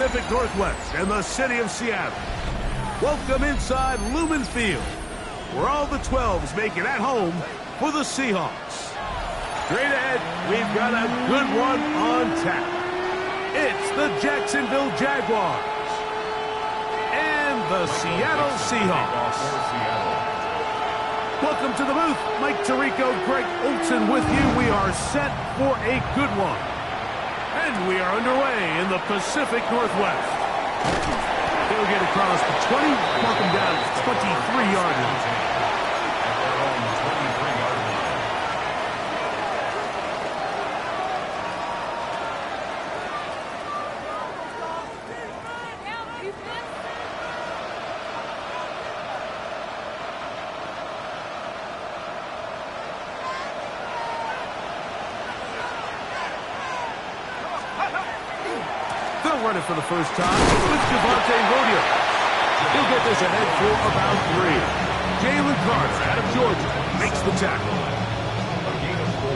Pacific Northwest and the city of Seattle. Welcome inside Lumen Field, where all the 12s make it at home for the Seahawks. Straight ahead, we've got a good one on tap. It's the Jacksonville Jaguars and the Seattle Seahawks. Welcome to the booth. Mike Tirico, Greg Olson with you. We are set for a good one. And we are underway in the Pacific Northwest. They'll get across the 20, mark them down at 23-yard line. Running for the first time with Javonte Rodeo. He'll get this ahead for about 3. Jalen Carter out of Georgia makes the tackle. A gain of 4.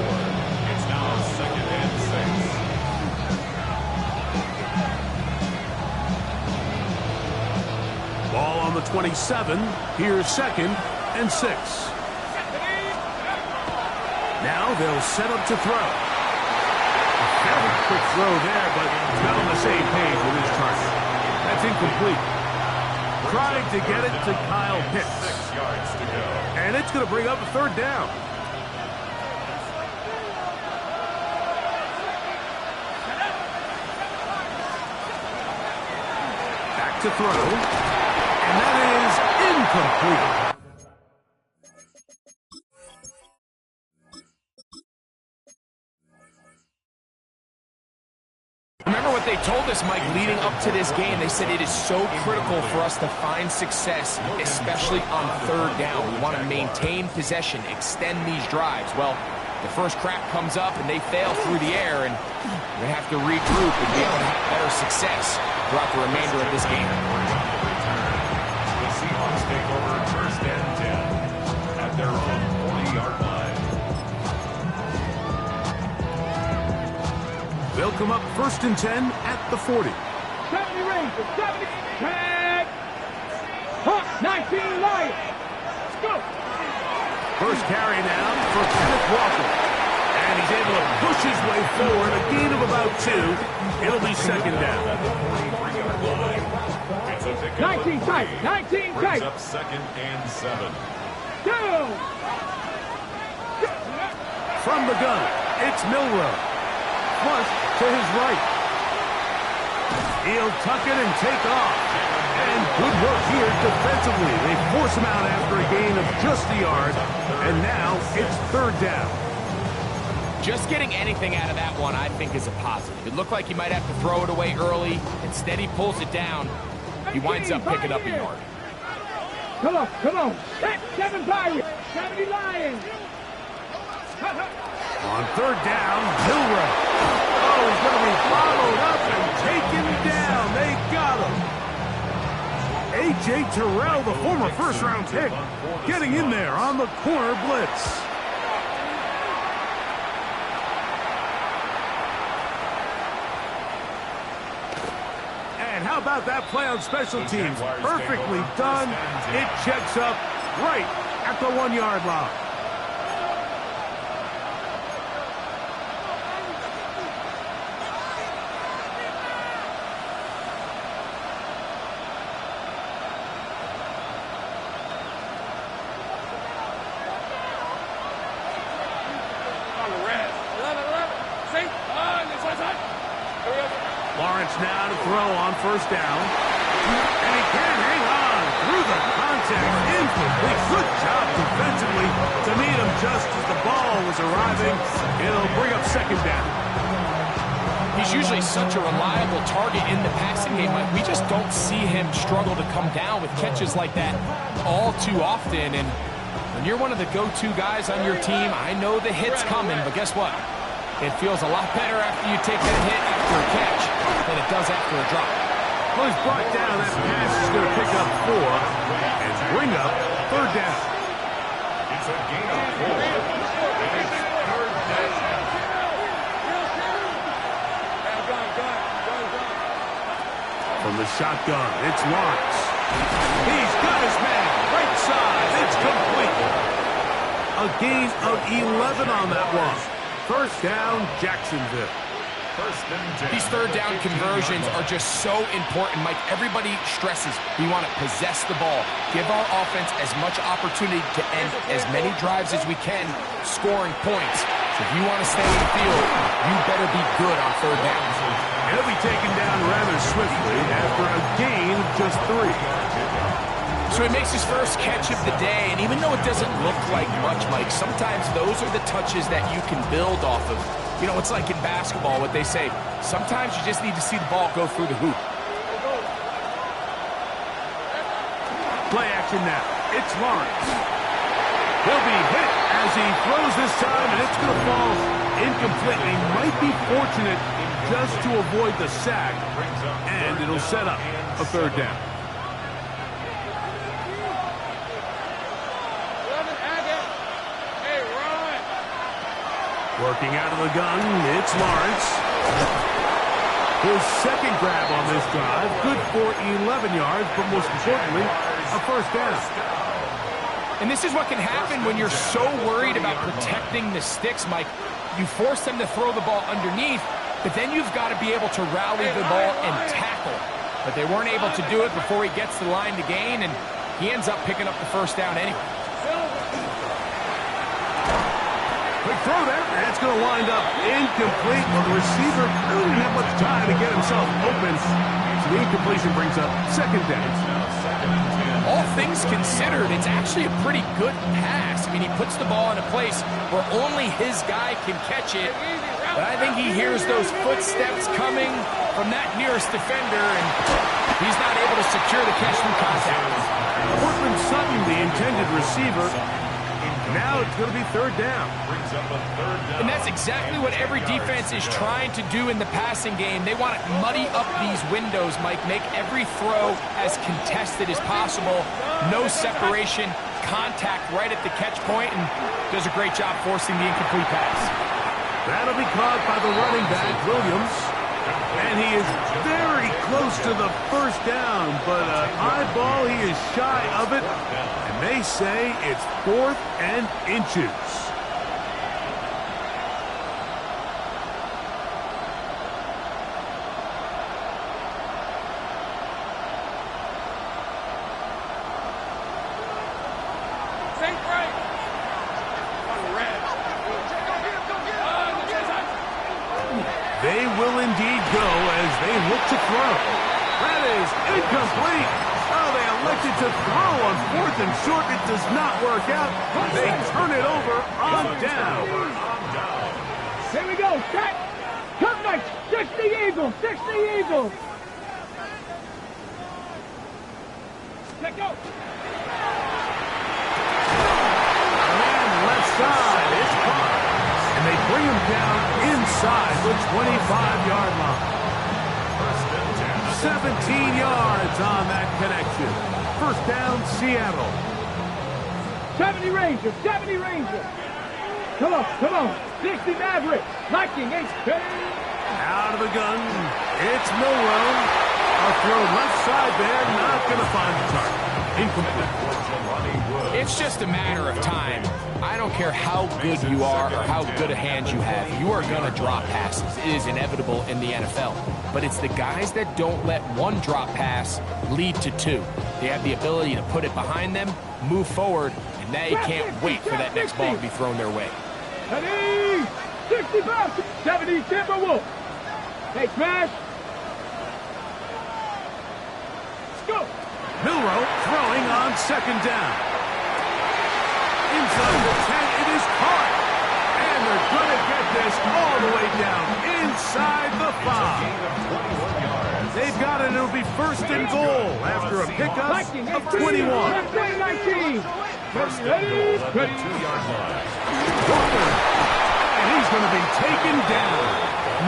It's now 2nd and 6. Ball on the 27. Here's 2nd and 6. Now they'll set up to throw. Quick throw there, but he's not on the same page with his target. That's incomplete. Trying to get it to Kyle Pitts. 6 yards to go. And it's going to bring up a 3rd down. Back to throw. And that is incomplete. They told us, Mike, leading up to this game, they said it is so critical for us to find success, especially on 3rd down. We want to maintain possession, extend these drives. Well, the first crack comes up and they fail through the air, and they have to regroup and be able to have better success throughout the remainder of this game. The Seahawks take over 1st and 10 at their own 40-yard line. They'll come up 1st and 10 at the 40. 70 Rangers, 70, tag, Hawk, 19 Lions, let's go. First carry now for Kenneth Walker. And he's able to push his way forward, a gain of about 2. It'll be 2nd down. At the 43-yard line. It's a pick 19 tight, 19 tight. Brings up 2nd and 7. Down. From the gun, it's Milroe. Flush to his right. He'll tuck it and take off. And good work here defensively. They force him out after a gain of just a yard. And now it's 3rd down. Just getting anything out of that one, I think, is a positive. It looked like he might have to throw it away early. Instead, he pulls it down. He winds up picking up a yard. Come on, come on. 7 Pirates, 70 Lions. On 3rd down, Milroe. Oh, he's going to be followed up and taken down. They got him. A.J. Terrell, the former first-round pick, getting in there on the corner blitz. And how about that play on special teams? Perfectly done. It checks up right at the 1-yard line. Lawrence now to throw on 1st down. And he can hang on through the contact. Incomplete. Good job defensively to meet him just as the ball was arriving. It'll bring up 2nd down. He's usually such a reliable target in the passing game. Like, we just don't see him struggle to come down with catches like that all too often. And when you're one of the go-to guys on your team, I know the hit's coming, but guess what? It feels a lot better after you take that hit after a catch than it does after a drop. Well, he's brought down. That pass is going to pick up 4 and bring up 3rd down. It's a gain of 4. And it's 3rd down. From the shotgun, it's Lawrence. He's got his man. Right side. It's complete. A gain of 11 on that one. First down, Jacksonville. These third down conversions are just so important, Mike. Everybody stresses we want to possess the ball, give our offense as much opportunity to end as many drives as we can, scoring points. So if you want to stay in the field, you better be good on third down. He'll be taken down rather swiftly after a gain of just 3. So he makes his first catch of the day, and even though it doesn't look like much, Mike, sometimes those are the touches that you can build off of. You know, it's like in basketball, what they say, sometimes you just need to see the ball go through the hoop. Play action now. It's Lawrence. He'll be hit as he throws this time, and it's going to fall incomplete. He might be fortunate just to avoid the sack, and it'll set up a third down. Working out of the gun, it's Lawrence. His second grab on this drive, good for 11 yards, but most importantly, a first down. And this is what can happen when you're so worried about protecting the sticks, Mike. You force them to throw the ball underneath, but then you've got to be able to rally the ball and tackle. But they weren't able to do it before he gets the line to gain, and he ends up picking up the first down anyway. Quick throw there, and it's going to wind up incomplete. Well, the receiver really didn't have much time to get himself open. So the incompletion brings up second down. All things considered, it's actually a pretty good pass. I mean, he puts the ball in a place where only his guy can catch it. But I think he hears those footsteps coming from that nearest defender, and he's not able to secure the catch through contact. Portland Sutton, the intended receiver. Now it's going to be third down. And that's exactly what every defense is trying to do in the passing game. They want to muddy up these windows, Mike, make every throw as contested as possible. No separation, contact right at the catch point, and does a great job forcing the incomplete pass. That'll be caught by the running back, Williams. And he is very close to the first down, but an eyeball, he is shy of it. And they say it's 4th and inches. They will indeed go as they look to throw. That is incomplete. Oh, they elected to throw on 4th and short. It does not work out. They turn it over on down. Here we go. Set. Come next. 60 Eagles. 60 Eagles. Let go. And left side. It's caught. And they bring him down inside the 25-yard line. 17 yards on that connection. First down, Seattle. 70 Rangers. 70 Rangers. Come on. Come on. 60 Mavericks. Viking. Out of the gun. It's Milroe. A throw left side there. Not going to find the target. Incomplete. It's just a matter of time. I don't care how good you are or how good a hand you have. You are going to drop passes. It is inevitable in the NFL. But it's the guys that don't let one drop pass lead to 2. They have the ability to put it behind them, move forward, and they can't wait for that next ball to be thrown their way. 65, 70 Timberwolves. Hey, smash. Let's go. Milroe throwing on second down. Inside the 10, it is caught. And they're going to get this all the way down inside the 5. They've got it. It'll be first and goal after a pickup of 21. 19. Ready? 2-yard line. And he's going to be taken down.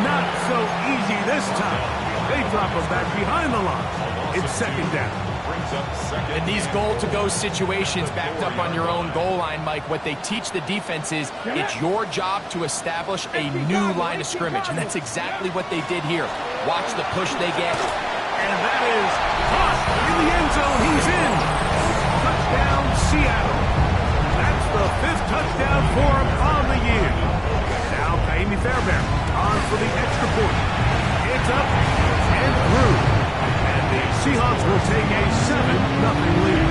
Not so easy this time. They drop him back behind the line. It's second down. In these goal-to-go situations backed up on your own goal line, Mike, what they teach the defense is it's your job to establish a new line of scrimmage, and that's exactly what they did here. Watch the push they get. And that touchdown for him on the year. Now Kaimi Fairbairn on for the extra point. It's up and through. And the Seahawks will take a 7-0 lead.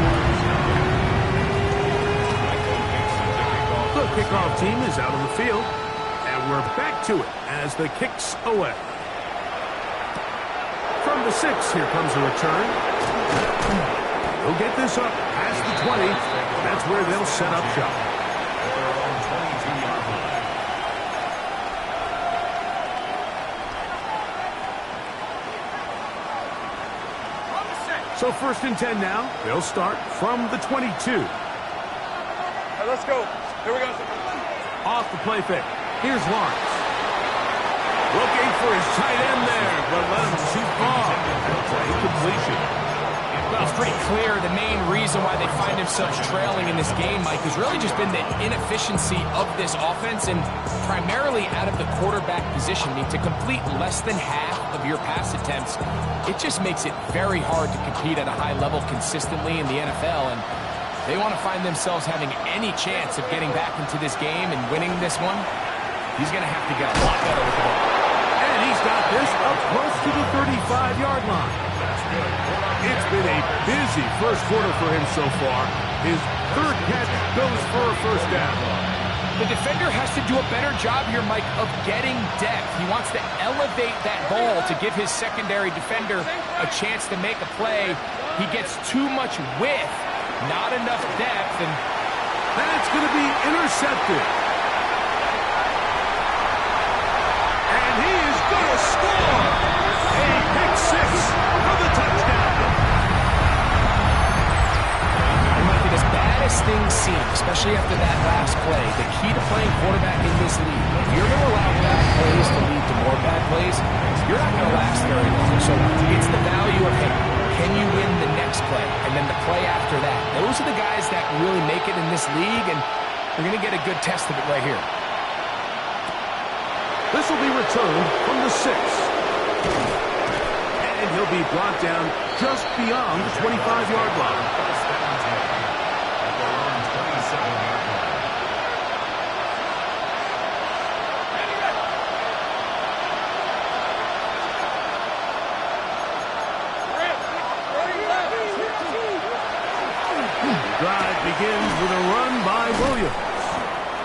The kickoff team is out on the field. And we're back to it as the kick's away. From the 6, here comes a return. They'll get this up past the 20. That's where they'll set up shop. So 1st and 10 now. They'll start from the 22. Right, let's go. Here we go. Off the play fake. Here's Lawrence. Looking for his tight end there, but let him too far. That's an incompletion. Well, it's pretty clear the main reason why they find themselves trailing in this game, Mike, has really just been the inefficiency of this offense and primarily out of the quarterback position. To complete less than half of your pass attempts, it just makes it very hard to compete at a high level consistently in the NFL. And they want to find themselves having any chance of getting back into this game and winning this one. He's going to have to get a lot better with the ball. And he's got this up close to the 35-yard line. It's been a busy first quarter for him so far. His 3rd catch goes for a 1st down. The defender has to do a better job here, Mike, of getting depth. He wants to elevate that ball to give his secondary defender a chance to make a play. He gets too much width, not enough depth, and that's going to be intercepted. And he is going to score. A pick 6 for the touchdown. As bad as things seem, especially after that last play, the key to playing quarterback in this league, if you're going to allow bad plays to lead to more bad plays, you're not going to last very long. So it's the value of, hey, can you win the next play? And then the play after that. Those are the guys that really make it in this league, and we're going to get a good test of it right here. This will be returned from the 6. And he'll be brought down just beyond the 25-yard line. Drive begins with a run by Williams.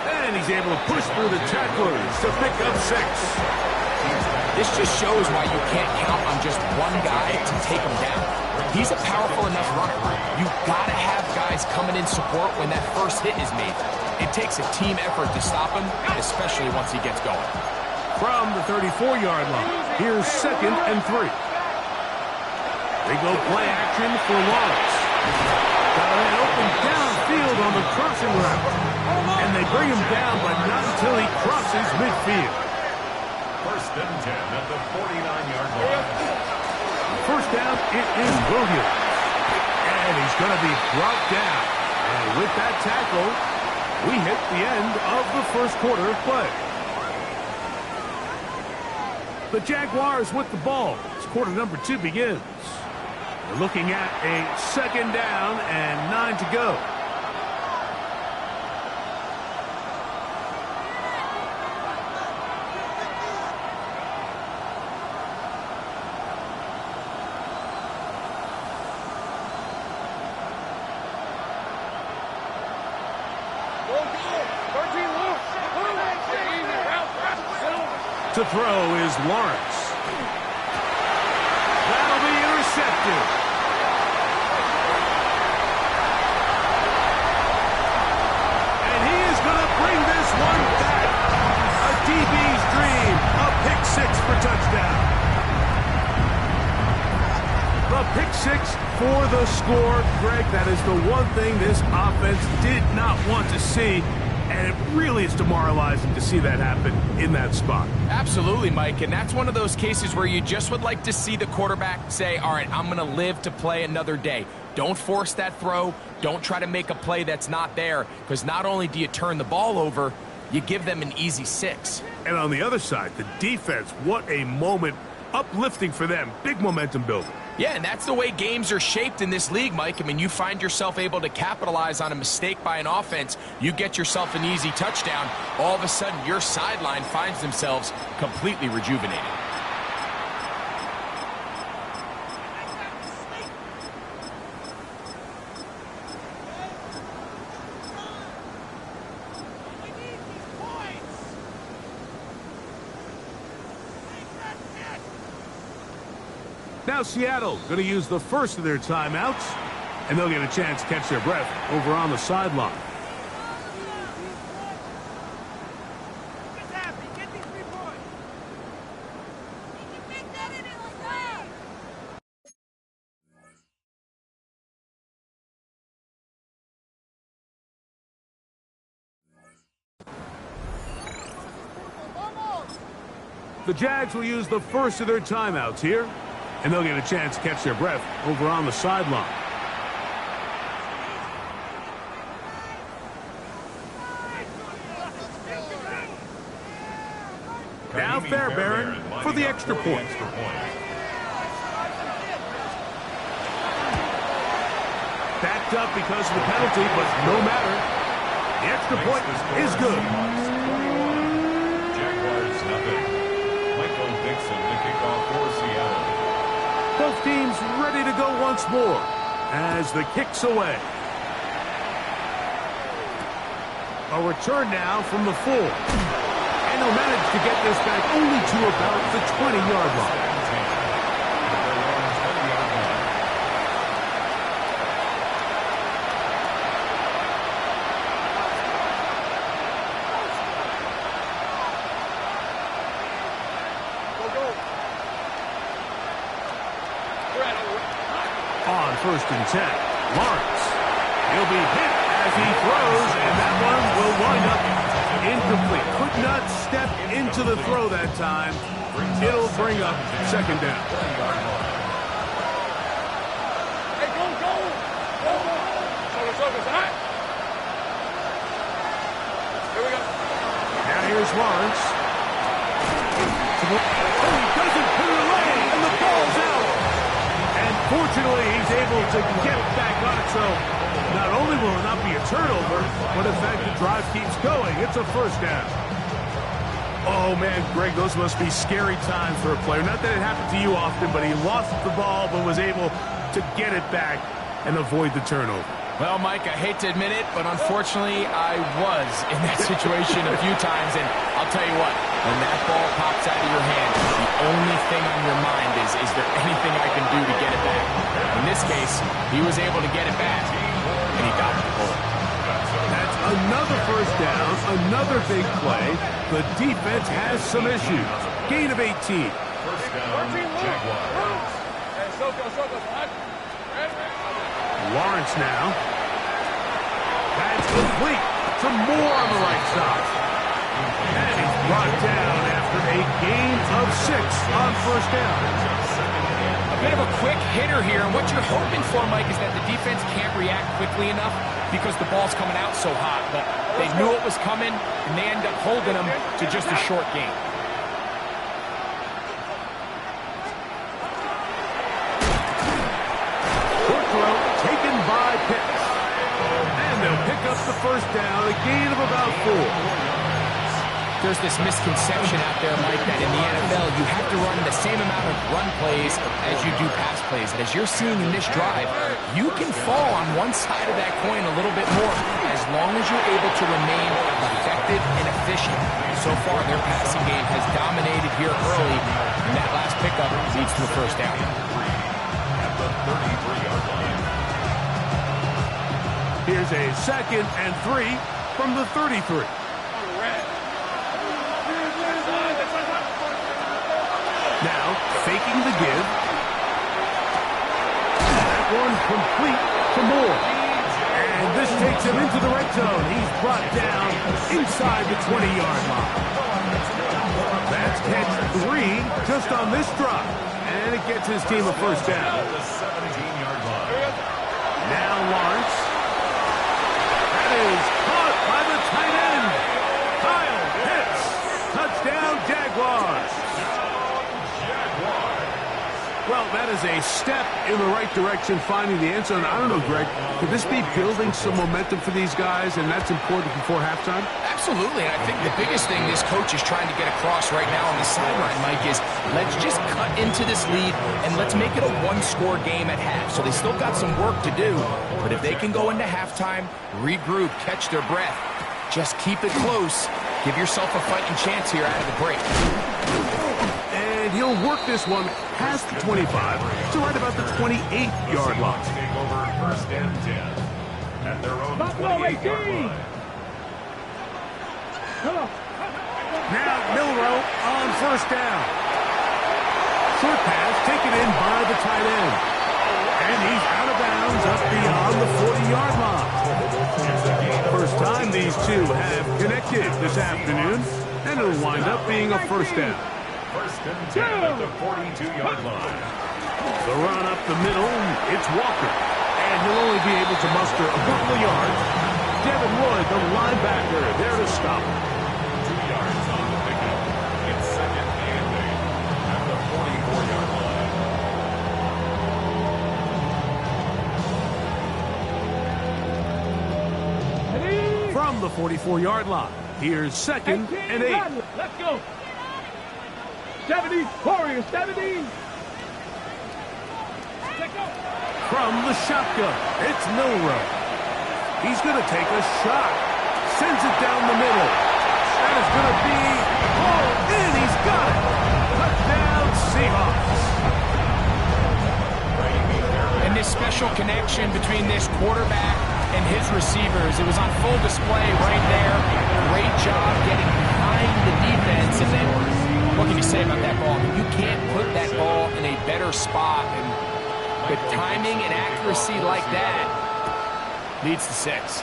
And he's able to push through the tacklers to pick up 6. This just shows why you can't count on just one guy to take him down. He's a powerful enough runner. You've got to have guys coming in support when that first hit is made. It takes a team effort to stop him, especially once he gets going. From the 34-yard line, here's 2nd and 3. They go play action for Lawrence. Got an open downfield on the crossing route. And they bring him down, but not until he crosses midfield. 1st and 10 at the 49-yard line. 1st down, it is Williams. And he's going to be brought down. And with that tackle, we hit the end of the 1st quarter of play. The Jaguars with the ball as quarter number 2 begins. We're looking at a 2nd down and 9 to go. To throw is Lawrence. That'll be intercepted. And he is going to bring this one back. A DB's dream. A pick 6 for touchdown. The pick 6 for the score. Greg, that is the one thing this offense did not want to see. And it really is demoralizing to see that happen in that spot. Absolutely, Mike, and that's one of those cases where you just would like to see the quarterback say, all right, I'm going to live to play another day. Don't force that throw. Don't try to make a play that's not there, because not only do you turn the ball over, you give them an easy 6. And on the other side, the defense, what a moment. Uplifting for them. Big momentum builder. Yeah, and that's the way games are shaped in this league, Mike. I mean, you find yourself able to capitalize on a mistake by an offense. You get yourself an easy touchdown. All of a sudden, your sideline finds themselves completely rejuvenated. Now Seattle going to use the first of their timeouts, and they'll get a chance to catch their breath over on the sideline. The Jags will use the first of their timeouts here, and they'll get a chance to catch their breath over on the sideline. Now Fairbairn for the extra point. Backed up because of the penalty, but no matter. The extra point is good. Jaguars nothing. Michael Dixon to kick off for Seattle. Both teams ready to go once more as the kick's away. A return now from the 4. And they'll manage to get this back only to about the 20-yard line. On 1st and 10, Lawrence. He'll be hit as he throws, and that one will wind up incomplete. Could not step into the throw that time. It'll bring up 2nd down. Hey, go! Focus, all right? Here we go. Now here's Lawrence. Oh, he doesn't put it away, and the ball's out. And fortunately, he's able to get back on it, so not only will it not be a turnover, but in fact the drive keeps going. It's a 1st down. Oh, man, Greg, those must be scary times for a player. Not that it happened to you often, but he lost the ball but was able to get it back and avoid the turnover. Well, Mike, I hate to admit it, but unfortunately, I was in that situation a few times, and I'll tell you what, when that ball pops out of your hand, the only thing on your mind is there anything I can do to get it back? In this case, he was able to get it back, and he got the ball. That's another 1st down, another big play. The defense has some issues. Gain of 18. 1st down, Jaguars. Lawrence now. That's complete. Some more on the right side. And he's brought down after a gain of 6 on 1st down. A bit of a quick hitter here, and what you're hoping for, Mike, is that the defense can't react quickly enough because the ball's coming out so hot. But they knew it was coming, and they end up holding them to just a short gain. Taken by Pitts. And they'll pick up the 1st down, a gain of about 4. There's this misconception out there, Mike, that in the NFL you have to run the same amount of run plays as you do pass plays. And as you're seeing in this drive, you can fall on one side of that coin a little bit more as long as you're able to remain effective and efficient. So far, their passing game has dominated here early, and that last pickup leads to a 1st down. At the 33-yard line. Here's a 2nd and 3 from the 33. Now, faking the give. That one complete to Moore. And this takes him into the red zone. He's brought down inside the 20-yard line. That's catch 3 just on this drive. And it gets his team a 1st down. The 17-yard line. Now Lawrence. That is caught by the tight end. Kyle Pitts. Touchdown, Jaguars. Well, that is is a step in the right direction, finding the end zone. I don't know, Greg, could this be building some momentum for these guys, and that's important before halftime? Absolutely, and I think the biggest thing this coach is trying to get across right now on the sideline, Mike, is let's just cut into this lead and let's make it a one-score game at half. So they still got some work to do, but if they can go into halftime, regroup, catch their breath, just keep it close, give yourself a fighting chance here out of the break. And he'll work this one past the 25 to right about the 28-yard line. Take over first and 10 at their own 28-yard line. Now Milroe on first down. Short pass taken in by the tight end. And he's out of bounds up beyond the 40-yard line. First time these two have connected this afternoon, and it'll wind up being a first down. First and 10 at the 42-yard line. The run up the middle, it's Walker. And he'll only be able to muster a couple of yards. Devin Lloyd, the linebacker, there to stop. 2 yards on the pickup. It's second and 8 at the 44-yard line. From the 44-yard line, here's second and 8. Let's go. 70, Warriors, 70. From the shotgun, it's Milroe. He's going to take a shot. Sends it down the middle. That is going to be hauled in. He's got it. Touchdown, Seahawks. And this special connection between this quarterback and his receivers, it was on full display right there. Great job getting behind the defense. And then, what can you say about that ball? I mean, you can't put that ball in a better spot. And with timing and accuracy like that, leads to 6.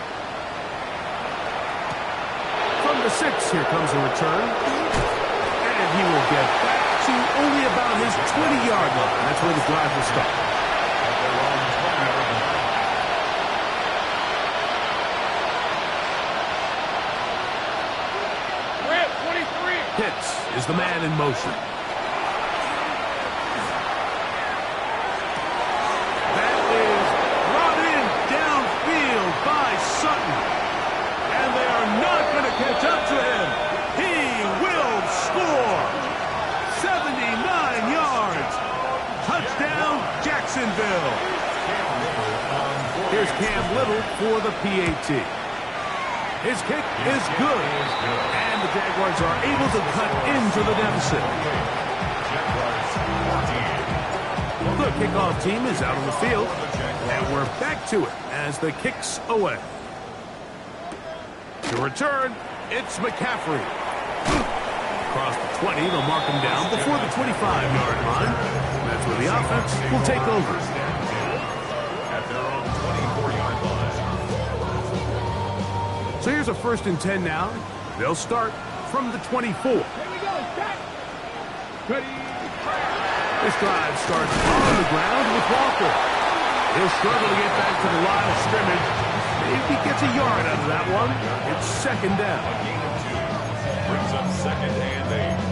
From the 6, here comes a return. And he will get back to only about his 20-yard line. That's where the drive will start. Pitts is the man in motion. That is brought in downfield by Sutton. And they are not going to catch up to him. He will score. 79 yards. Touchdown, Jacksonville. Here's Cam Little for the PAT. His kick is good. And the Jaguars are able to cut into the deficit. The kickoff team is out on the field. And we're back to it as the kick's away. To return, it's McCaffrey. Across the 20, they'll mark him down before the 25-yard line. That's where the offense will take over. At their own 24-yard line. So here's a first and 10 now. They'll start from the 24. Here we go, set. Ready. This drive starts on the ground with Walker. He'll struggle to get back to the line of scrimmage. Maybe gets a yard out of that one. It's second down. A gain of 2. Brings up second and 8.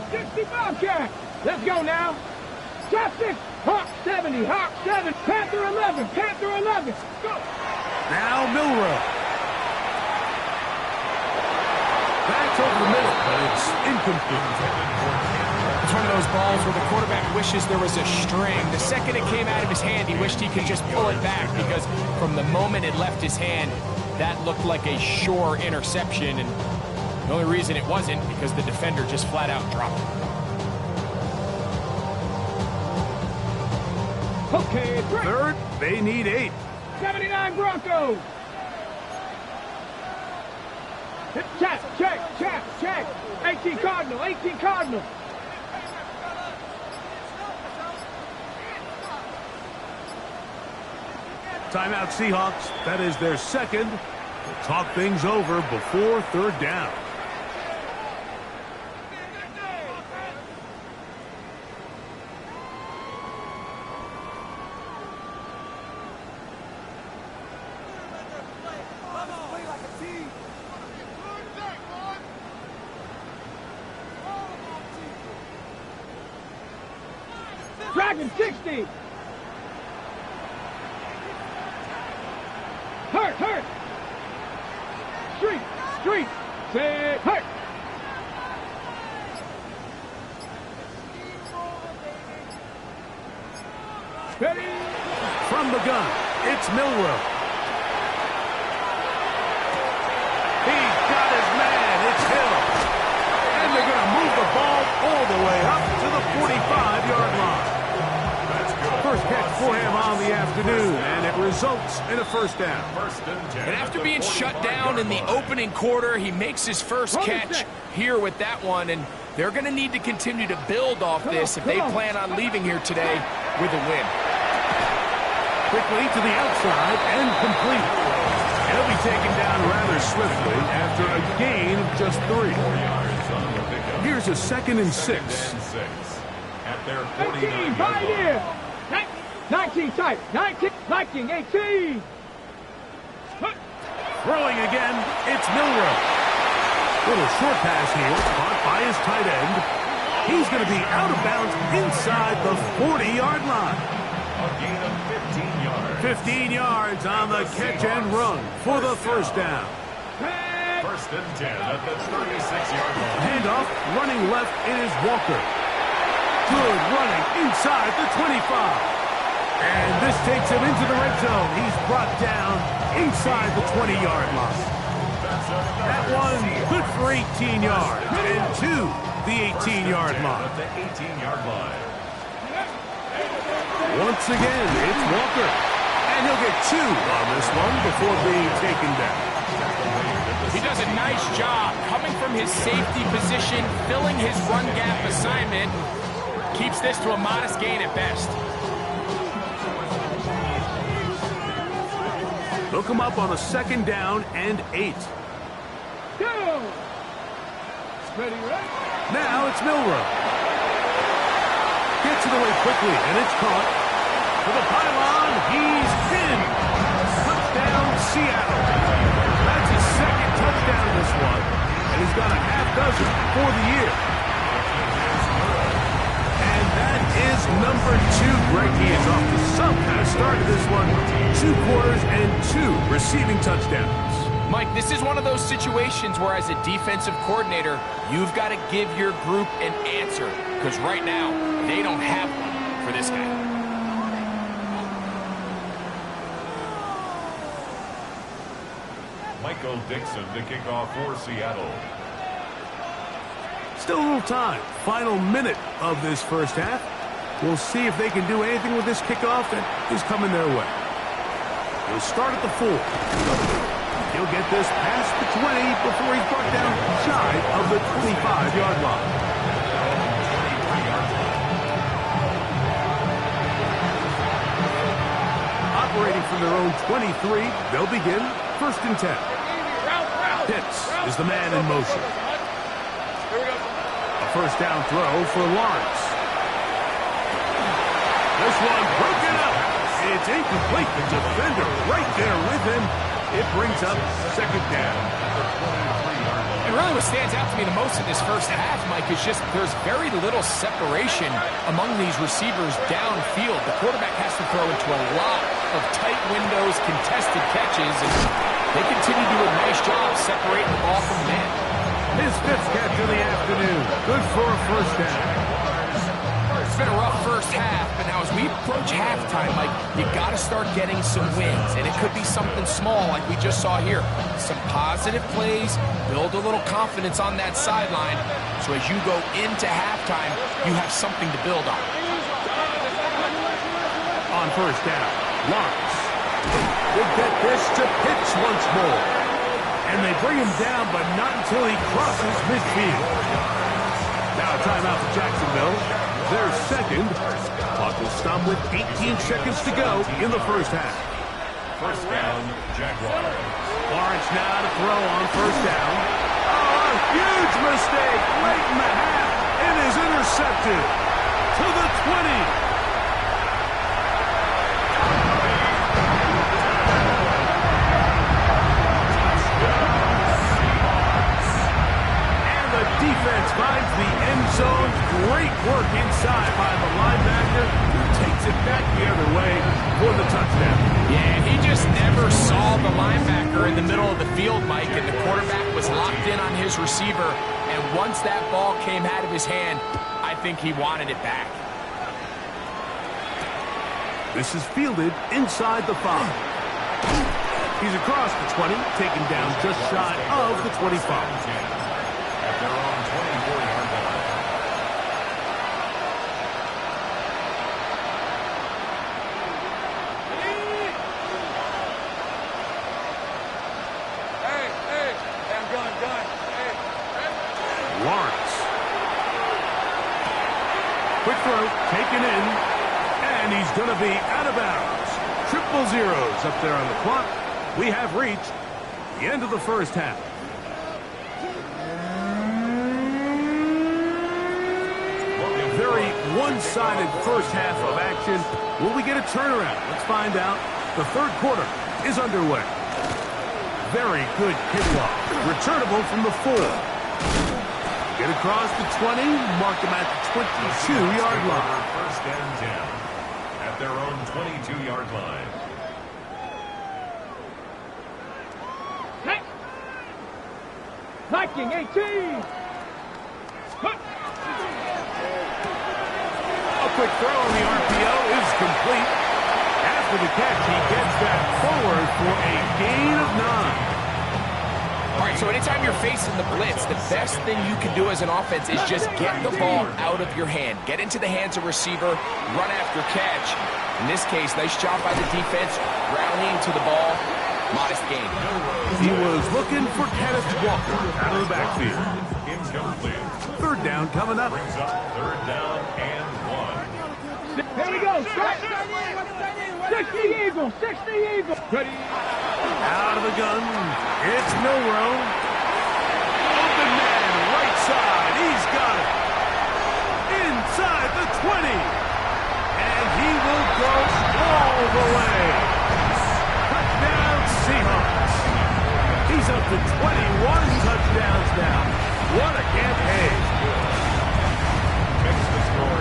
65 catch. Let's go now. Top 6, Hawk 70, Hawk 7, Panther 11, Panther 11. Go. Now Milroe. Back over the middle, but it's incomplete. It's one of those balls where the quarterback wishes there was a string. The second it came out of his hand, he wished he could just pull it back because from the moment it left his hand, that looked like a sure interception. And the only reason it wasn't because the defender just flat out dropped it. Okay, break. Third, they need 8. 79 Broncos. Check. 18 Cardinal. Timeout Seahawks. That is their second. We'll talk things over before third down. Dragon 60. Hurt. Street. Say hurt. Ready. From the gun, it's Milroe. He got his man. It's Hill. And they're going to move the ball all the way up to the 45-yard line. First catch for him on the afternoon, and it results in a first down. And after being shut down in the opening quarter, he makes his first catch here with that one, and they're going to need to continue to build off this if they plan on leaving here today with a win. Quickly to the outside and complete. He'll be taken down rather swiftly after a gain of just 3. Here's a 2nd and 6. At their 19, 49-yard line. 19 tight. 19, 18. Throwing again, it's Milroe. Little short pass here, caught by his tight end. He's going to be out of bounds inside the 40-yard line. A gain of 15 yards. 15 yards on the catch and run for the first down. First and 10 at the 36-yard line. Handoff, running left is Walker. Good running inside the 25. And this takes him into the red zone. He's brought down inside the 20-yard line. That one good for 18 yards and to the 18-yard line. At the 18-yard line. Once again, it's Walker. And he'll get 2 on this one before being taken down. He does a nice job coming from his safety position, filling his run gap assignment. Keeps this to a modest gain at best. Hook him up on a 2nd down and 8. Go. Ready, right? Now it's Milroe. Gets it away quickly, and it's caught. To the pylon, he's pinned. Touchdown, Seattle. That's his 2nd touchdown in this one, and he's got a half dozen for the year. And that is number 2. Greg, he is off to some kind of start to this one. 2 quarters and 2 receiving touchdowns. Mike, this is one of those situations where as a defensive coordinator, you've got to give your group an answer, because right now, they don't have one for this guy. Michael Dixon to kick off for Seattle. Still a little time. Final minute of this first half. We'll see if they can do anything with this kickoff that is coming their way. He'll start at the 4. He'll get this past the 20 before he's brought down shy of the 25-yard line. Operating from their own 23, they'll begin 1st and 10. Pitts is the man in motion. A first down throw for Lawrence. This one broken up. It's incomplete. The defender right there with him. It brings up 2nd down. And really what stands out to me the most in this first half, Mike, is just there's very little separation among these receivers downfield. The quarterback has to throw into a lot of tight windows, contested catches, and they continue to do a nice job separating the ball from man. His 5th catch of the afternoon. Good for a first down. It's been a rough first half, but now as we approach halftime, Mike, you got to start getting some wins, and it could be something small like we just saw here. Some positive plays, build a little confidence on that sideline, so as you go into halftime, you have something to build on. On first down, Lawrence. They get this to Pitts once more. And they bring him down, but not until he crosses midfield. Now a timeout for Jacksonville. Their 2nd. Clock will stop with 18 seconds to go in the first half. First down, Jaguars. Lawrence now to throw on first down. Oh, a huge mistake late in the half. It is intercepted to the 20. Defense finds the end zone. Great work inside by the linebacker, who takes it back the other way for the touchdown. Yeah, he just never saw the linebacker in the middle of the field, Mike, and the quarterback was locked in on his receiver. And once that ball came out of his hand, I think he wanted it back. This is fielded inside the 5. He's across the 20, taken down just shy of the 25. At their own 24-yard line. Hey, I'm gun. Hey. Lawrence. Quick throw, taken in, and he's going to be out of bounds. 0-0 up there on the clock. We have reached the end of the first half. Very one-sided first half of action. Will we get a turnaround? Let's find out. The third quarter is underway. Very good kickoff. Returnable from the 4. Get across the 20. Mark them at the 22-yard line. First and 10 at their own 22-yard line. Viking 18. Quick throw on the RPO is complete. After the catch, he gets that forward for a gain of 9. All right, so anytime you're facing the blitz, the best thing you can do as an offense is just get the ball out of your hand. Get into the hands of receiver, run after catch. In this case, nice job by the defense, rallying to the ball. Modest gain. He was looking for Kenneth Walker out of the backfield. Incomplete. Third down coming up. Brings up third down and 1. Here we go. 60 Eagles. 60 Eagles. Ready. Out of the gun. It's Milrow. Open man, right side. He's got it. Inside the 20. And he will go all the way. Touchdown Seahawks. He's up to 21 touchdowns now. What a campaign.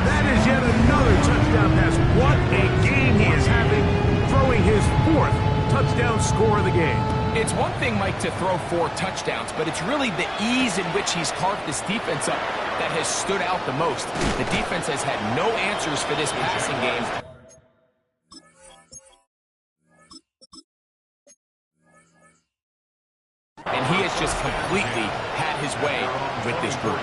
That is yet another touchdown pass. What a game he is having, throwing his 4th touchdown score of the game. It's one thing, Mike, to throw 4 touchdowns, but it's really the ease in which he's carved this defense up that has stood out the most. The defense has had no answers for this passing game. And he has just completely had his way with this group.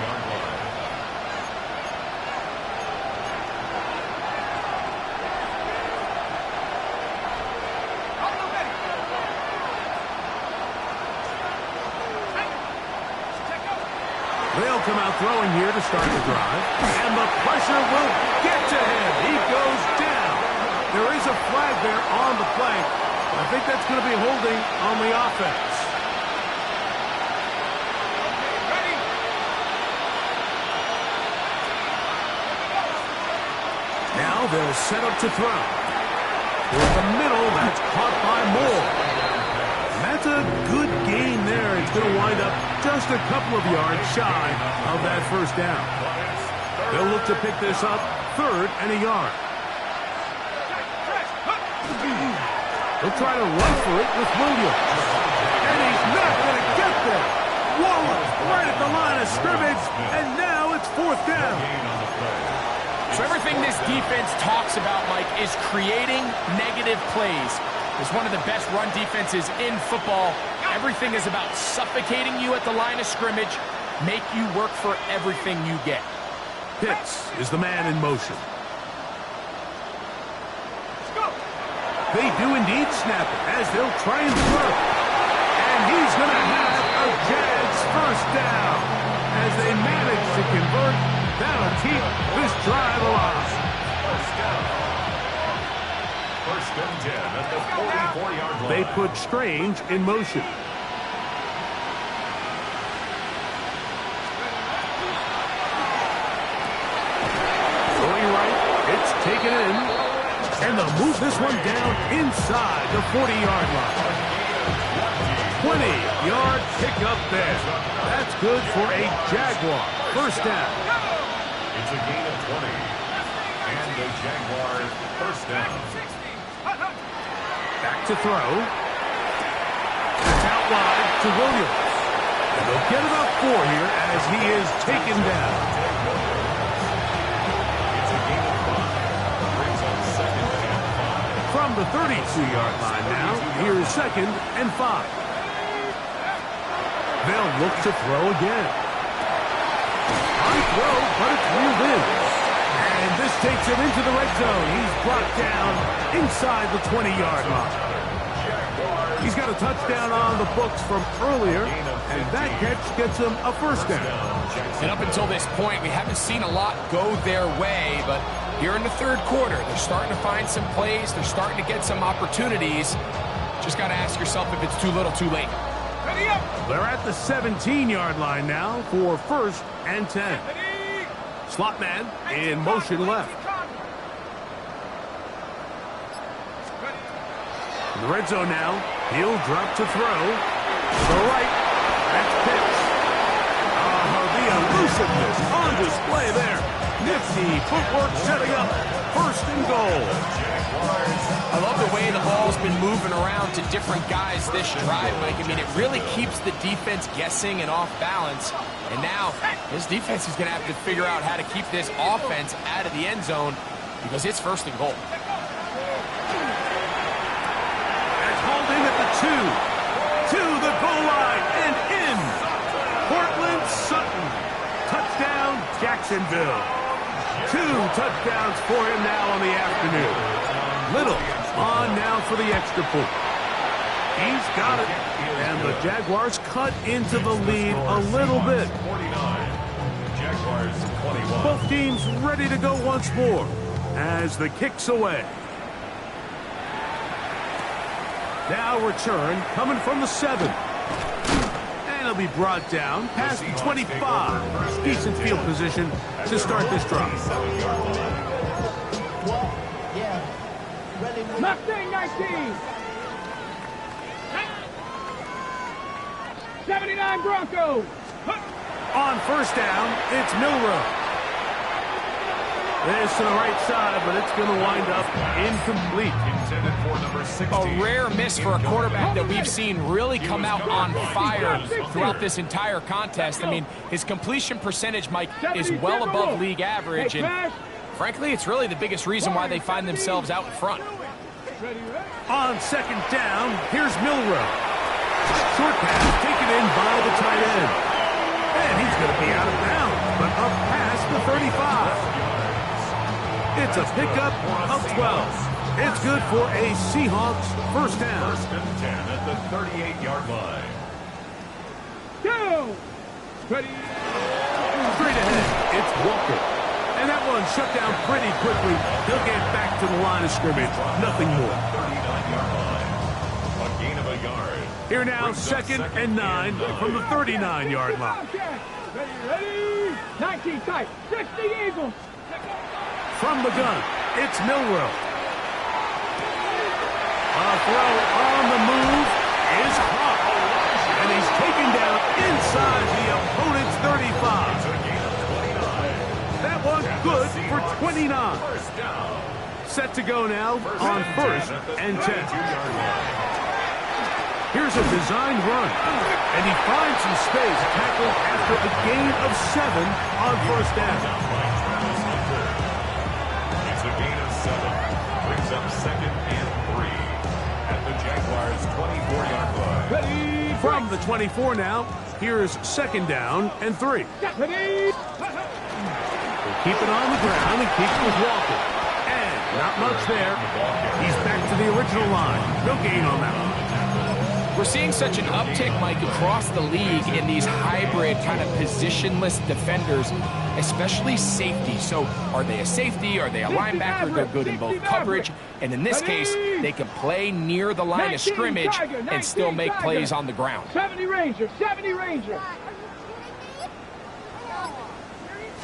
They'll come out throwing here to start the drive. And the pressure will get to him. He goes down. There is a flag there on the play. I think that's going to be holding on the offense. Now they'll set up to throw. Toward the middle, that's caught by Moore. And that's a good gain there. It's going to wind up just a couple of yards shy of that first down. They'll look to pick this up, 3rd and a yard. They'll try to run for it with Williams. And he's not going to get there. Wallace right at the line of scrimmage, and now it's 4th down. So everything this defense talks about, Mike, is creating negative plays. It's one of the best run defenses in football. Everything is about suffocating you at the line of scrimmage, make you work for everything you get. Pitts is the man in motion. They do indeed snap it as they'll try and throw. And he's going to have a Jags first down as they manage to convert. That'll keep this drive alive. First First and 10 at the 44-yard line. They put Strange in motion. Going right, it's taken in. And they'll move this one down inside the 40-yard line. 20-yard pickup there. That's good for a Jaguar first down. It's a gain of 20. And the Jaguars first down. Back to throw. It's out wide to Williams. And they'll get about 4 here as he is taken down. It's a gain of 5. Brings up second and 5. From the 32-yard line now, here's second and 5. They'll look to throw again. On throw, but it's reeled in. And this takes him into the red zone. He's brought down inside the 20-yard line. He's got a touchdown on the books from earlier, and that catch gets him a first down. And up until this point, we haven't seen a lot go their way, but here in the third quarter, they're starting to find some plays. They're starting to get some opportunities. Just got to ask yourself if it's too little, too late. They're at the 17-yard line now for first and 10. Slot man in motion left. In the red zone now, he'll drop to throw. To the right, that's pitch. The elusiveness on display there. Nifty footwork setting up first and goal. I love the way the ball's been moving around to different guys this drive, Mike. I mean, it really keeps the defense guessing and off balance. And now, this defense is going to have to figure out how to keep this offense out of the end zone because it's first and goal. That's hauled in at the 2. To the goal line and in. Portland Sutton. Touchdown, Jacksonville. 2 touchdowns for him now on the afternoon. Little on now for the extra point. He's got it. And the Jaguars cut into the lead a little bit. 49. Jaguars 21. Both teams ready to go once more as the kick's away. Now return coming from the 7. And he'll be brought down past the 25. Decent field position to start this drive. Mustang 19. 79 Broncos. On first down, it's Milroe. This to the right side, but it's going to wind up incomplete. Intended for number 16. A rare miss for a quarterback that we've seen really come out on fire throughout this entire contest. I mean, his completion percentage, Mike, is well above league average, and frankly, it's really the biggest reason why they find themselves out in front. On second down, here's Milroe. Short pass taken in by the tight end. And he's going to be out of bounds, but up past the 35. It's a pickup of 12. It's good for a Seahawks first down. First and 10 at the 38-yard line. Go! Ready? Straight ahead, it's Walker. And that one shut down pretty quickly. He'll get back to the line of scrimmage. Nothing more. 39-yard line. A gain of a yard. Here now, second and 9 from the 39-yard line. Ready? 19 tight. 60 Eagles. From the gun, it's Milroe. A throw on the move is caught. And he's taken down inside the opponent's 35. That one good for 29. Set to go now on first and 10. Here's a designed run. And he finds some space tackled after a gain of 7 on first down. Brings up second and 3 at the Jaguars' 24-yard line. Ready? From the 24 now, here's second down and 3. Ready? We'll keep it on the ground and keep it with Walker. And not much there. He's back to the original line. No gain on that one. We're seeing such an uptick, Mike, across the league in these hybrid kind of positionless defenders, especially safety. So are they a safety? Are they a linebacker? They're good in both coverage. And in this case, they can play near the line of scrimmage and still make plays on the ground. 70 Ranger, 70 Ranger.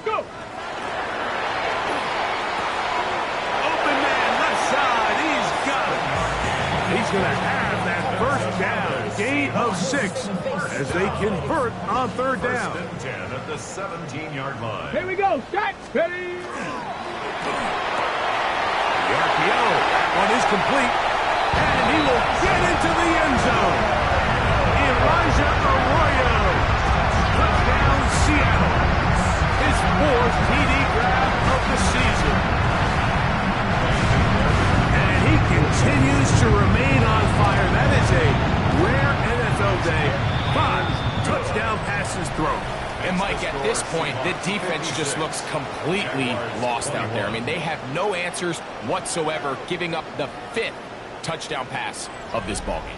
Go. Open man, left side. He's got it. He's going to have that first down. Gain of 6 as they convert on third down. First and 10 at the 17-yard line. Here we go. Start. Ready. The RPO. That one is complete. And he will get into the end zone. Elijah Arroyo. Touchdown, Seattle. His 4th TD grab of the season. And he continues to remain on fire. That is a rare NFL day. 5 touchdown passes thrown. And Mike, at this point, the defense just looks completely lost out there. I mean, they have no answers whatsoever, giving up the 5th touchdown pass of this ballgame.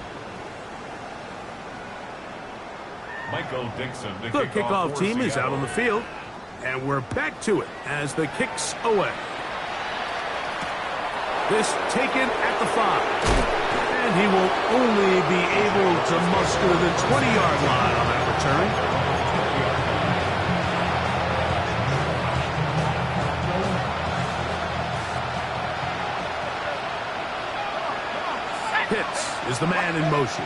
Michael Dixon, The kickoff team is out on the field, and we're back to it as the kick's away. This taken at the 5. And he will only be able to muster the 20-yard line on that return. Pitts is the man in motion.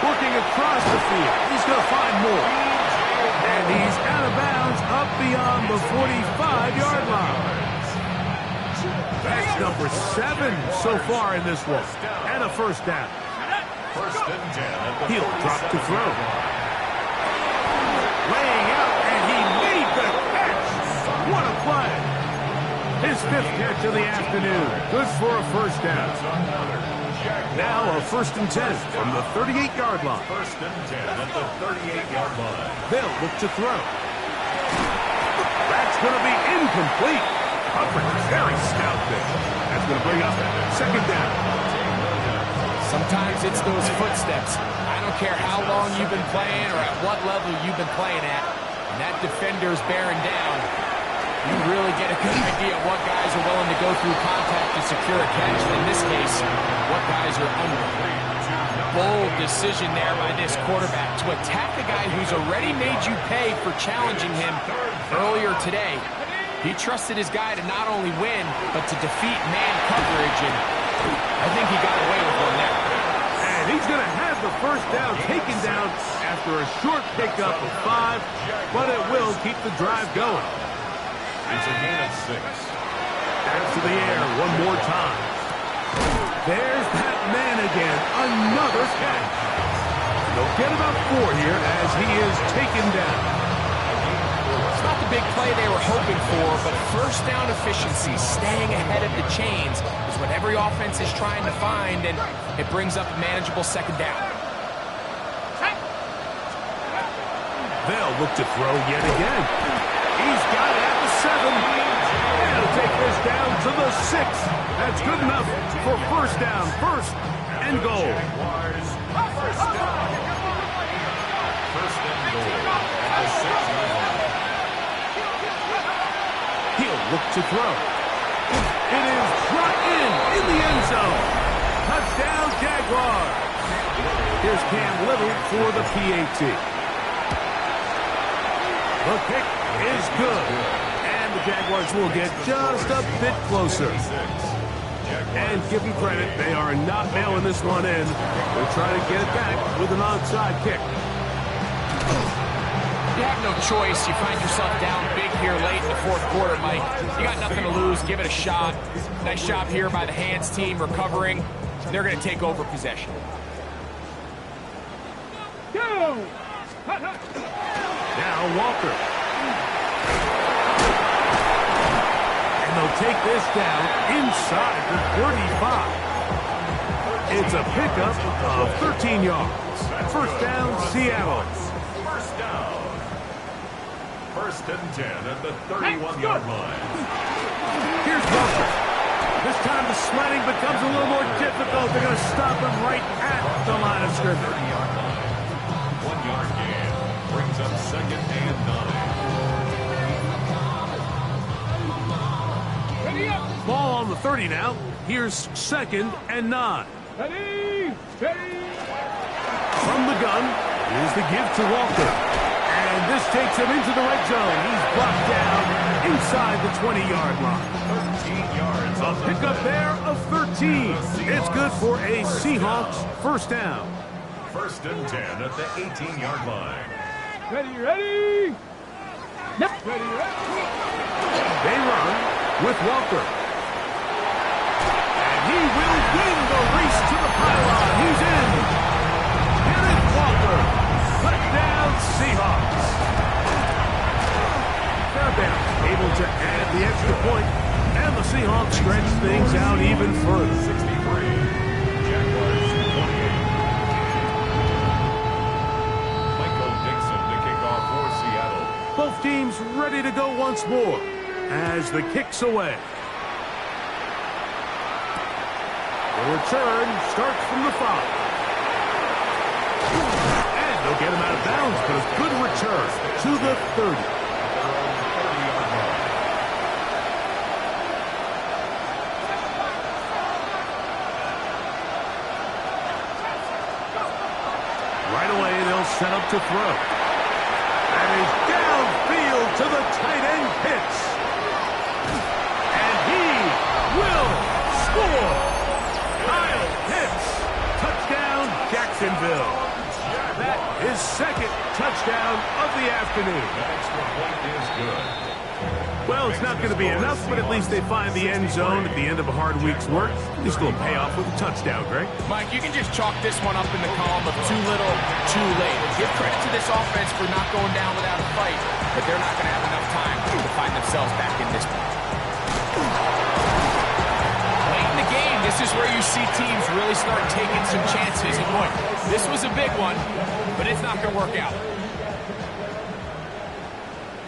Working across the field. He's going to find more. And he's out of bounds up beyond the 45-yard line. That's number 7 so far in this one. And a first down. First and 10. He'll drop to throw. Laying out, and he made the catch. What a play. His 5th catch of the afternoon. Good for a first down. Now a first and 10 from the 38-yard line. First and 10 at the 38-yard line. They'll look to throw. That's going to be incomplete. Coverage, very stout there. That's going to bring up second down. Sometimes it's those footsteps. I don't care how long you've been playing or at what level you've been playing at. When that defender's bearing down, you really get a good idea of what guys are willing to go through contact to secure a catch. In this case, what guys are under. Bold decision there by this quarterback to attack a guy who's already made you pay for challenging him earlier today. He trusted his guy to not only win, but to defeat man coverage, and I think he got away with one there. And he's going to have the first down taken down after a short pickup of 5, but it will keep the drive going. It's a gain of 6. Back to the air one more time. There's that man again, another catch. They'll get about 4 here as he is taken down. It's not the big play they were hoping for, but first down efficiency, staying ahead of the chains, is what every offense is trying to find, and it brings up a manageable second down. They'll look to throw yet again. He's got it at the 7. And he'll take this down to the 6. That's good enough for first down, first and goal. First down. First and goal at the 6-yard line. He'll look to throw. It is brought in the end zone. Touchdown, Jaguars. Here's Cam Little for the PAT. The kick is good. And the Jaguars will get just a bit closer. And give them credit, they are not mailing this one in. They're trying to get it back with an onside kick. You have no choice. You find yourself down big here late in the 4th quarter, Mike. You got nothing to lose. Give it a shot. Nice job here by the hands team recovering. They're going to take over possession. Go! Now Walker. And they'll take this down inside the 35. It's a pickup of 13 yards. First down, Seattle. First down. First and 10 at the 31-yard line. Here's Walker. This time the sledding becomes a little more difficult. They're going to stop him right at the line of scrimmage. 1 yard gain brings up 2nd and 9. Ready up. Ball on the 30 now. Here's 2nd and 9. Ready. Ready. From the gun, here's the give to Walker. And this takes him into the red zone. He's blocked down inside the 20-yard line. 13 yards. A pickup there of 13. It's good for a Seahawks first down. 1st and 10 at the 18-yard line. Ready, ready. Ready, ready. They run with Walker. And he will win the race to the pylon. He's in. Kenneth Walker. Touchdown Seahawks. Fairbairn able to add the extra point. And the Seahawks stretch things out even further. 63. Jaguars 28. Michael Dixon to kick off for Seattle. Both teams ready to go once more as the kick's away. The return starts from the 5. And they'll get him out of bounds, but a good return to the 30. Right away, they'll set up to throw. And he's downfield to the tight end Pitts. And he will score. Kyle Pitts. Touchdown, Jacksonville. That is 2nd touchdown of the afternoon. That extra point is good. Well, it's not going to be enough, but at least they find the end zone at the end of a hard week's work. At least they'll pay off with a touchdown, Greg. Mike, you can just chalk this one up in the column of too little, too late. Give credit to this offense for not going down without a fight, but they're not going to have enough time to find themselves back in this one. Late in the game, this is where you see teams really start taking some chances. And boy, this was a big one, but it's not going to work out.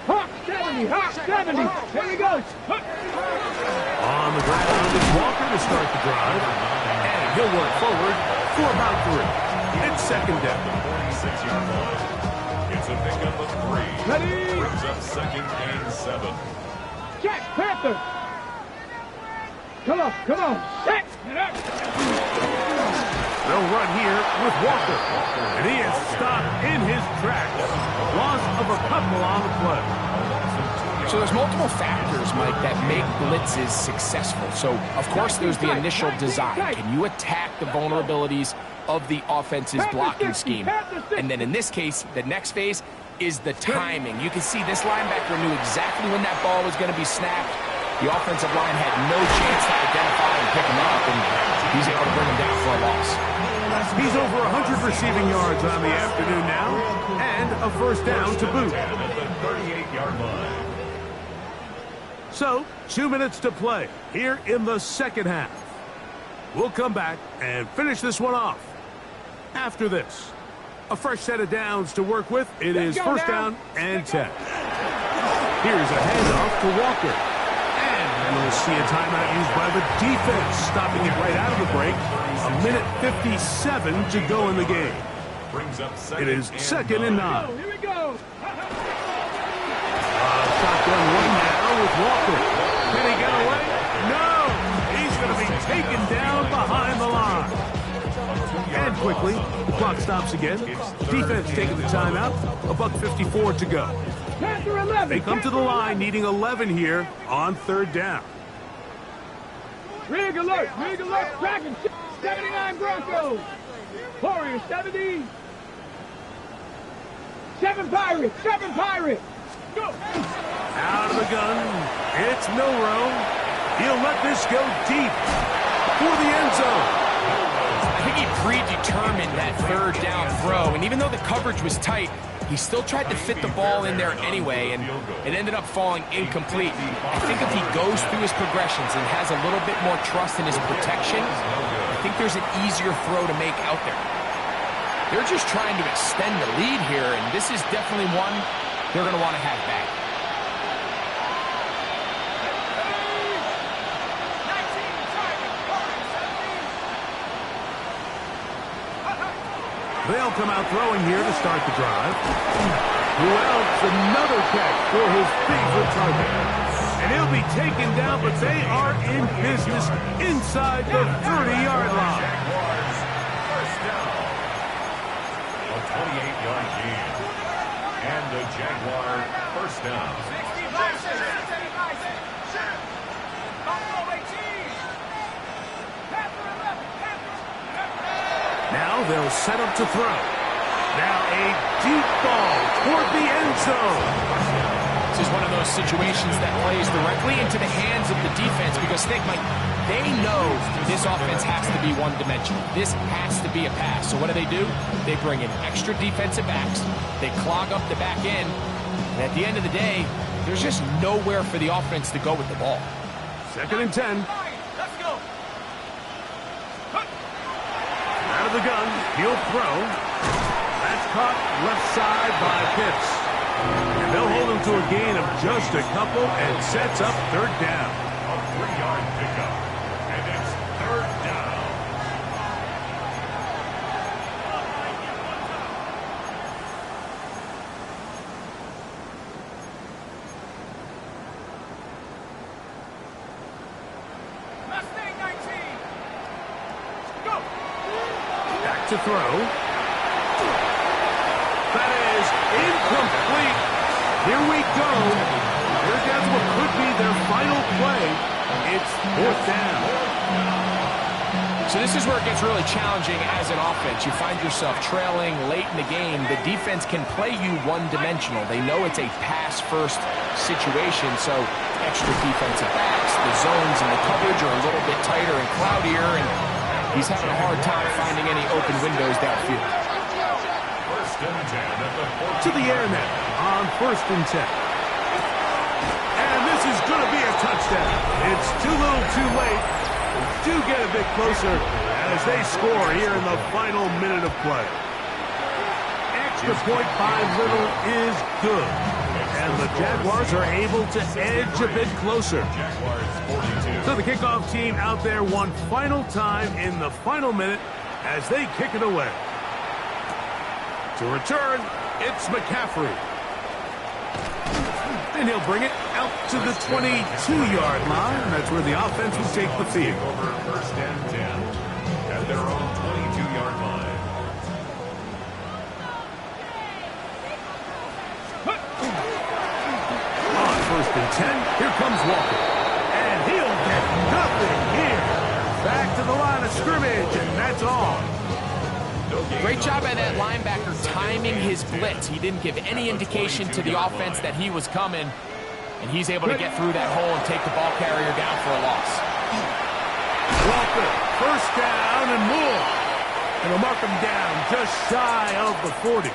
Hawk 70, Hawk 70. Here he goes. On the ground is Walker to start the drive. And he'll work forward for about 3. It's 2nd down. 46-yard line. It's a pickup of 3. Ready. Brings up 2nd and 7. Jack Panther. Come on, come on. Set. They'll run here with Walker. And he is stopped in his tracks. Loss of a couple on the play. So there's multiple factors, Mike, that make blitzes successful. So, of course, there's the initial design. Can you attack the vulnerabilities of the offense's blocking scheme? And then in this case, the next phase is the timing. You can see this linebacker knew exactly when that ball was going to be snapped. The offensive line had no chance to identify and pick him up, and he's able to bring him down for a loss. He's over 100 receiving yards on the afternoon now, and a first down to boot. 38-yard line. So, 2 minutes to play here in the second half. We'll come back and finish this one off. After this, a fresh set of downs to work with. It is first down and 10. Here's a handoff to Walker. And we'll see a timeout used by the defense, stopping it right out of the break. A minute 57 to go in the game. Brings up It is 2nd and 9. Here we go. Shotgun one now with Walker. Can he get away? No! He's going to be taken down behind the line. And quickly, the clock stops again. Defense taking the timeout. A $1:54 to go. Panther 11. They come to the line needing 11 here on 3rd down. Rig alert, Dragon 79 Broncos. Warrior 70. 7 Pirates. Go. Out of the gun, it's Milrow. He'll let this go deep for the end zone. I think he predetermined that 3rd down throw, and even though the coverage was tight, he still tried to fit the ball in there anyway, and it ended up falling incomplete. I think if he goes through his progressions and has a little bit more trust in his protection, I think there's an easier throw to make out there. They're just trying to extend the lead here, and this is definitely one they're going to want to have back. They'll come out throwing here to start the drive. Who else? Another catch for his favorite target. And he'll be taken down, but they are in business inside the 30-yard line. Jaguars first down. A 28-yard gain. And the Jaguar first down. Now they'll set up to throw. Now a deep ball toward the end zone. This is one of those situations that plays directly into the hands of the defense because think, Mike, they know this offense has to be one-dimensional. This has to be a pass. So what do? They bring in extra defensive backs. They clog up the back end. And at the end of the day, there's just nowhere for the offense to go with the ball. 2nd and 10. Let's go. Out of the gun, he'll throw. That's caught left side by Pitts. And they'll hold him to a gain of just a couple and sets up 3rd down. A 3-yard pickup. And it's 3rd down. Mustang 19. Go. Back to throw. That is incomplete. Here we go. Here goes what could be their final play. It's 4th down. So this is where it gets really challenging as an offense. You find yourself trailing late in the game. The defense can play you one-dimensional. They know it's a pass-first situation, so extra defensive backs, the zones and the coverage are a little bit tighter and cloudier, and he's having a hard time finding any open windows downfield. 1st and 10 at the 14. To the air now on 1st and 10. And this is going to be a touchdown. It's too little too late. They do get a bit closer as they score here in the final minute of play. Extra point by little is good. And the Jaguars are able to edge a bit closer. Jaguars 42. So the kickoff team out there one final time in the final minute as they kick it away. To return, it's McCaffrey. And he'll bring it out to the 22-yard line. That's where the offense will take the field. Over 1st and 10 at their own 22-yard line. On 1st and 10, here comes Walker. And he'll get nothing here. Back to the line of scrimmage, and that's all. Great job by that linebacker timing his blitz. He didn't give any indication to the offense that he was coming, and he's able to get through that hole and take the ball carrier down for a loss. Walker, 1st down and more. And they'll mark him down just shy of the 40.